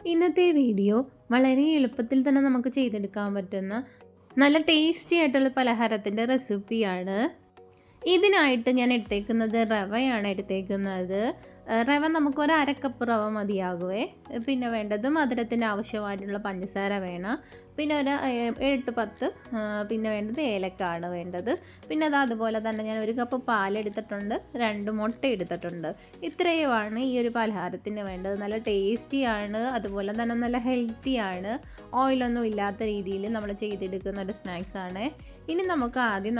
ഇന്നത്തെ വീഡിയോ വളരെ എളുപ്പത്തിൽ തന്നെ നമുക്ക് ചെയ്തെടുക്കാൻ പറ്റുന്ന നല്ല ടേസ്റ്റി ആയിട്ടുള്ള പലഹാരത്തിൻ്റെ റെസിപ്പിയാണ്. ഇതിനായിട്ട് ഞാൻ എടുത്തേക്കുന്നത് റവയാണ് എടുത്തേക്കുന്നത്. റവ നമുക്കൊരു അരക്കപ്പ് റവ മതിയാകുമേ. പിന്നെ വേണ്ടത് മധുരത്തിന് ആവശ്യമായിട്ടുള്ള പഞ്ചസാര വേണം. പിന്നെ ഒരു 8-10 പിന്നെ വേണ്ടത് ഏലക്കാണ് വേണ്ടത്. പിന്നെ അതുപോലെ തന്നെ ഞാൻ 1 കപ്പ് പാലെടുത്തിട്ടുണ്ട്, 2 മുട്ട എടുത്തിട്ടുണ്ട്. ഇത്രയുമാണ് ഈ ഒരു പലഹാരത്തിന് വേണ്ടത്. നല്ല ടേസ്റ്റിയാണ്, അതുപോലെ തന്നെ നല്ല ഹെൽത്തിയാണ്. ഓയിലൊന്നും ഇല്ലാത്ത രീതിയിൽ നമ്മൾ ചെയ്തെടുക്കുന്ന ഒരു സ്നാക്സാണ്. ഇനി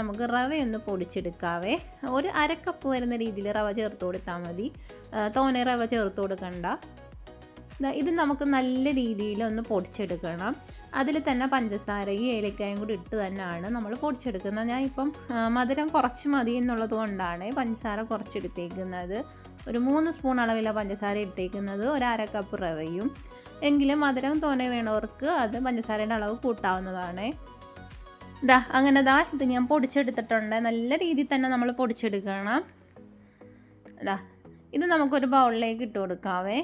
നമുക്ക് റവയൊന്ന് പൊടിച്ചെടുക്കാവേ. ഒരു അരക്കപ്പ് വരുന്ന രീതിയിൽ റവ ചേർത്ത് കൊടുത്താൽ മതി, തോനെ റവ ചേർത്ത് കൊടുക്കണ്ട. ഇത് നമുക്ക് നല്ല രീതിയിൽ ഒന്ന് പൊടിച്ചെടുക്കണം. അതിൽ തന്നെ പഞ്ചസാരയും ഏലക്കായും കൂടി ഇട്ട് തന്നെയാണ് നമ്മൾ പൊടിച്ചെടുക്കുന്നത്. ഞാൻ ഇപ്പം മധുരം കുറച്ച് മതി എന്നുള്ളത് കൊണ്ടാണ് പഞ്ചസാര കുറച്ചെടുത്തേക്കുന്നത്. ഒരു 3 സ്പൂൺ അളവിലാണ് പഞ്ചസാര എടുത്തേക്കുന്നത്, ഒരു അരക്കപ്പ് റവയും. എങ്കിലും മധുരം തോനെ വേണവർക്ക് അത് പഞ്ചസാരയുടെ അളവ് കൂട്ടാവുന്നതാണ്. അങ്ങനെ ഇത് ഞാൻ പൊടിച്ചെടുത്തിട്ടുണ്ട്. നല്ല രീതിയിൽ തന്നെ നമ്മൾ പൊടിച്ചെടുക്കണം. ഇത് നമുക്കൊരു ബൗളിലേക്ക് ഇട്ട് കൊടുക്കാവേ.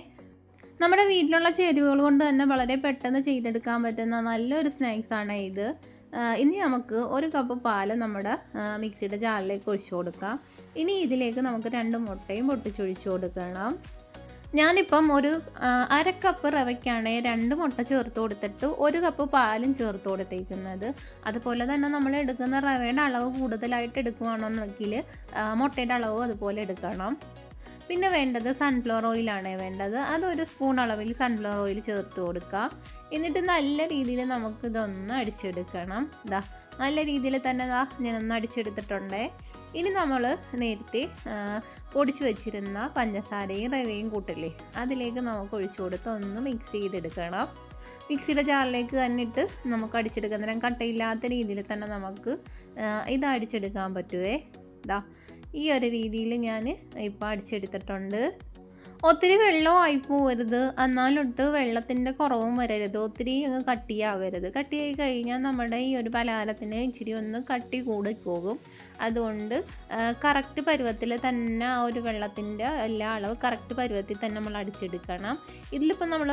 നമ്മുടെ വീട്ടിലുള്ള ചേരുവകൾ കൊണ്ട് തന്നെ വളരെ പെട്ടെന്ന് ചെയ്തെടുക്കാൻ പറ്റുന്ന നല്ലൊരു സ്നാക്സാണ് ഇത്. ഇനി നമുക്ക് 1 കപ്പ് പാല് നമ്മുടെ മിക്സിയുടെ ജാറിലേക്ക് ഒഴിച്ചു കൊടുക്കാം. ഇനി ഇതിലേക്ക് നമുക്ക് 2 മുട്ടയും പൊട്ടിച്ചൊഴിച്ചു കൊടുക്കണം. ഞാനിപ്പം ഒരു അരക്കപ്പ് റവയ്ക്കാണ് 2 മുട്ട ചേർത്ത് കൊടുത്തിട്ട് 1 കപ്പ് പാലും ചേർത്ത് കൊടുത്തേക്കുന്നത്. അതുപോലെ തന്നെ നമ്മൾ എടുക്കുന്ന റവയുടെ അളവ് കൂടുതലായിട്ട് എടുക്കുകയാണെന്നുണ്ടെങ്കിൽ മുട്ടയുടെ അളവ് അതുപോലെ എടുക്കണം. പിന്നെ വേണ്ടത് സൺഫ്ലവർ ഓയിലാണ് വേണ്ടത്. അതൊരു സ്പൂൺ അളവിൽ സൺഫ്ലവർ ഓയിൽ ചേർത്ത് കൊടുക്കാം. എന്നിട്ട് നല്ല രീതിയിൽ നമുക്കിതൊന്ന് അടിച്ചെടുക്കണം. നല്ല രീതിയിൽ തന്നെ ഞാനൊന്ന് അടിച്ചെടുത്തിട്ടുണ്ട്. ഇനി നമ്മൾ നേരത്തെ പൊടിച്ചു വെച്ചിരുന്ന പഞ്ചസാരയും റവയും കൂട്ടില്ലേ, അതിലേക്ക് നമുക്ക് ഒഴിച്ചു കൊടുത്ത് ഒന്ന് മിക്സ് ചെയ്തെടുക്കണം. മിക്സിയുടെ ജാറിലേക്ക് തന്നെ ഇട്ട് നമുക്ക് അടിച്ചെടുക്കാൻ നേരം കട്ടയില്ലാത്ത രീതിയിൽ തന്നെ നമുക്ക് ഇത് അടിച്ചെടുക്കാൻ പറ്റുമേ. ഈ ഒരു രീതിയിൽ ഞാൻ ഇപ്പോൾ അടിച്ചെടുത്തിട്ടുണ്ട്. ഒത്തിരി വെള്ളമായി പോകരുത്, എന്നാലൊട്ട് വെള്ളത്തിൻ്റെ കുറവും വരരുത്, ഒത്തിരി അങ്ങ് കട്ടിയാകരുത്. കട്ടിയായി കഴിഞ്ഞാൽ നമ്മുടെ ഈ ഒരു പലഹാരത്തിന് ഇച്ചിരി ഒന്ന് കട്ടി കൂടി പോകും. അതുകൊണ്ട് കറക്റ്റ് പരുവത്തിൽ തന്നെ ആ ഒരു വെള്ളത്തിൻ്റെ എല്ലാ അളവ് കറക്റ്റ് പരുവത്തിൽ തന്നെ നമ്മൾ അടിച്ചെടുക്കണം. ഇതിലിപ്പോൾ നമ്മൾ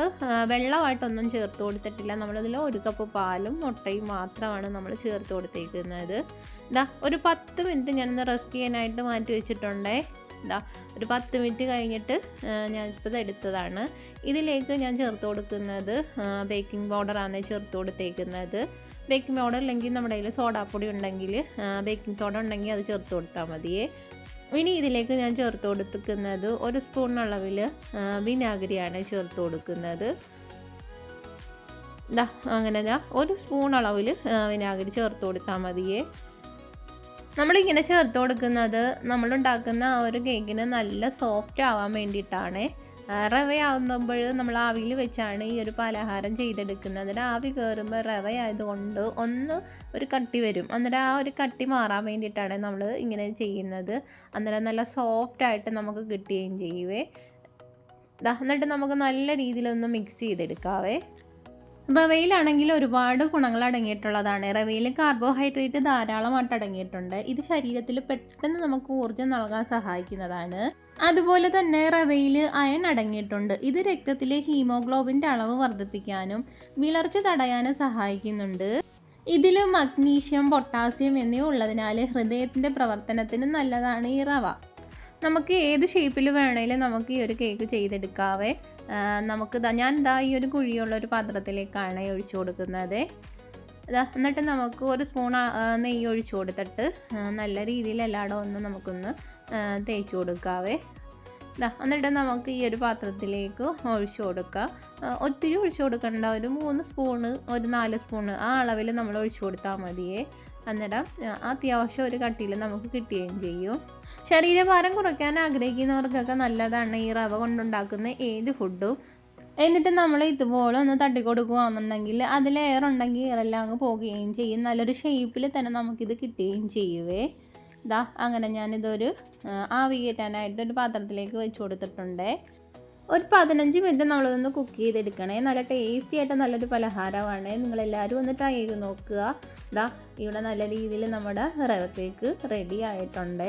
വെള്ളമായിട്ടൊന്നും ചേർത്ത് കൊടുത്തിട്ടില്ല. നമ്മളിതിൽ 1 കപ്പ് പാലും മുട്ടയും മാത്രമാണ് നമ്മൾ ചേർത്ത് കൊടുത്തേക്കുന്നത്. ഒരു 10 മിനിറ്റ് ഞാനൊന്ന് റെസ്റ്റ് ചെയ്യാനായിട്ട് മാറ്റി വെച്ചിട്ടുണ്ടേ. ഒരു 10 മിനിറ്റ് കഴിഞ്ഞിട്ട് ഞാനിപ്പോൾ എടുത്തതാണ്. ഇതിലേക്ക് ഞാൻ ചേർത്ത് കൊടുക്കുന്നത് ബേക്കിംഗ് പൗഡറാണ് ചേർത്ത് കൊടുത്തേക്കുന്നത്. ബേക്കിംഗ് പൗഡർ അല്ലെങ്കിൽ നമ്മുടെ കയ്യിൽ സോഡാപ്പൊടി ഉണ്ടെങ്കിൽ, ബേക്കിംഗ് സോഡ ഉണ്ടെങ്കിൽ അത് ചേർത്ത് കൊടുത്താൽ മതിയേ. ഇനി ഇതിലേക്ക് ഞാൻ ചേർത്ത് കൊടുക്കുന്നത് 1 സ്പൂൺ അളവിൽ വിനാഗിരിയാണ് ചേർത്ത് കൊടുക്കുന്നത്. അങ്ങനെ 1 സ്പൂൺ അളവിൽ വിനാഗിരി ചേർത്ത് കൊടുത്താൽ മതിയേ. നമ്മളിങ്ങനെ ചേർത്ത് കൊടുക്കുന്നത് നമ്മളുണ്ടാക്കുന്ന ആ ഒരു കേക്കിന് നല്ല സോഫ്റ്റ് ആവാൻ വേണ്ടിയിട്ടാണ്. റവയാവുമ്പോൾ നമ്മൾ ആവിയിൽ വെച്ചാണ് ഈ ഒരു പലഹാരം ചെയ്തെടുക്കുന്നത്. ആവി കയറുമ്പോൾ റവയായതുകൊണ്ട് ഒരു കട്ടി വരും. അന്നേരം ആ ഒരു കട്ടി മാറാൻ വേണ്ടിയിട്ടാണ് നമ്മൾ ഇങ്ങനെ ചെയ്യുന്നത്. അന്നേരം നല്ല സോഫ്റ്റായിട്ട് നമുക്ക് കിട്ടുകയും ചെയ്യുവേ. എന്നിട്ട് നമുക്ക് നല്ല രീതിയിലൊന്ന് മിക്സ് ചെയ്തെടുക്കാവേ. റവയിലാണെങ്കിൽ ഒരുപാട് ഗുണങ്ങൾ അടങ്ങിയിട്ടുള്ളതാണ്. റവയിൽ കാർബോഹൈഡ്രേറ്റ് ധാരാളമായിട്ട് അടങ്ങിയിട്ടുണ്ട്. ഇത് ശരീരത്തിൽ പെട്ടെന്ന് നമുക്ക് ഊർജ്ജം നൽകാൻ സഹായിക്കുന്നതാണ്. അതുപോലെ തന്നെ റവയിൽ അയൺ അടങ്ങിയിട്ടുണ്ട്. ഇത് രക്തത്തിലെ ഹീമോഗ്ലോബിൻ്റെ അളവ് വർദ്ധിപ്പിക്കാനും വിളർച്ച തടയാനും സഹായിക്കുന്നുണ്ട്. ഇതിൽ മഗ്നീഷ്യം, പൊട്ടാസ്യം എന്നിവ ഉള്ളതിനാൽ ഹൃദയത്തിൻ്റെ പ്രവർത്തനത്തിന് നല്ലതാണ് ഈ റവ. നമുക്ക് ഏത് ഷേപ്പിൽ വേണമെങ്കിലും നമുക്ക് ഈ ഒരു കേക്ക് ചെയ്തെടുക്കാവേ. ഞാൻ ഈ ഒരു കുഴിയുള്ള ഒരു പാത്രത്തിലേക്കാണ് ഒഴിച്ചു കൊടുക്കുന്നത്. എന്നിട്ട് നമുക്ക് 1 സ്പൂൺ നെയ്യ് ഒഴിച്ചു കൊടുത്തിട്ട് നല്ല രീതിയിൽ എല്ലായിടവും ഒന്ന് നമുക്കൊന്ന് തേച്ച് കൊടുക്കാവേ. എന്നിട്ട് നമുക്ക് ഈ ഒരു പാത്രത്തിലേക്ക് ഒഴിച്ചു കൊടുക്കാം. ഒത്തിരി ഒഴിച്ചു കൊടുക്കണ്ട, ഒരു 3 സ്പൂണ്, ഒരു 4 സ്പൂണ് ആ അളവിൽ നമ്മൾ ഒഴിച്ചു കൊടുത്താൽ മതിയേ. അന്നേരം അത്യാവശ്യം ഒരു കട്ടിയിൽ നമുക്ക് കിട്ടുകയും ചെയ്യും. ശരീരഭാരം കുറയ്ക്കാൻ ആഗ്രഹിക്കുന്നവർക്കൊക്കെ നല്ലതാണ് ഈ റവ കൊണ്ടുണ്ടാക്കുന്ന ഏത് ഫുഡും. എന്നിട്ട് നമ്മൾ ഇതുപോലെ ഒന്ന് തട്ടിക്കൊടുക്കുകയാണെന്നുണ്ടെങ്കിൽ അതിൽ എയറുണ്ടെങ്കിൽ എയറെല്ലാം അങ്ങ് പോവുകയും ചെയ്യും. നല്ലൊരു ഷേപ്പിൽ തന്നെ നമുക്കിത് കിട്ടുകയും ചെയ്യുവേ. അങ്ങനെ ഞാനിതൊരു ആവി കയറ്റാനായിട്ട് ഒരു പാത്രത്തിലേക്ക് വെച്ച് കൊടുത്തിട്ടുണ്ട്. ഒരു 15 മിനിറ്റ് നമ്മളിതൊന്ന് കുക്ക് ചെയ്തെടുക്കണേ. നല്ല ടേസ്റ്റി ആയിട്ട് നല്ലൊരു പലഹാരമാണ്. നിങ്ങളെല്ലാവരും ഒന്ന് ട്രൈ ചെയ്ത് നോക്കുക. ഇവിടെ നല്ല രീതിയിൽ നമ്മുടെ റവ കേക്ക് റെഡി ആയിട്ടുണ്ട്.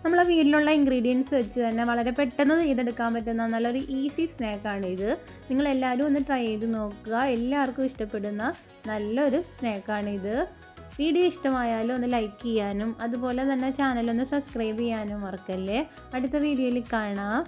നമ്മളെ വീട്ടിലുള്ള ഇൻഗ്രീഡിയൻസ് വെച്ച് തന്നെ വളരെ പെട്ടെന്ന് ചെയ്തെടുക്കാൻ പറ്റുന്ന നല്ലൊരു ഈസി സ്നാക്കാണ് ഇത്. നിങ്ങളെല്ലാവരും ഒന്ന് ട്രൈ ചെയ്ത് നോക്കുക. എല്ലാവർക്കും ഇഷ്ടപ്പെടുന്ന നല്ലൊരു സ്നാക്കാണിത്. വീഡിയോ ഇഷ്ടമായാലും ഒന്ന് ലൈക്ക് ചെയ്യാനും അതുപോലെ തന്നെ ചാനലൊന്ന് സബ്സ്ക്രൈബ് ചെയ്യാനും മറക്കല്ലേ. അടുത്ത വീഡിയോയിൽ കാണാം.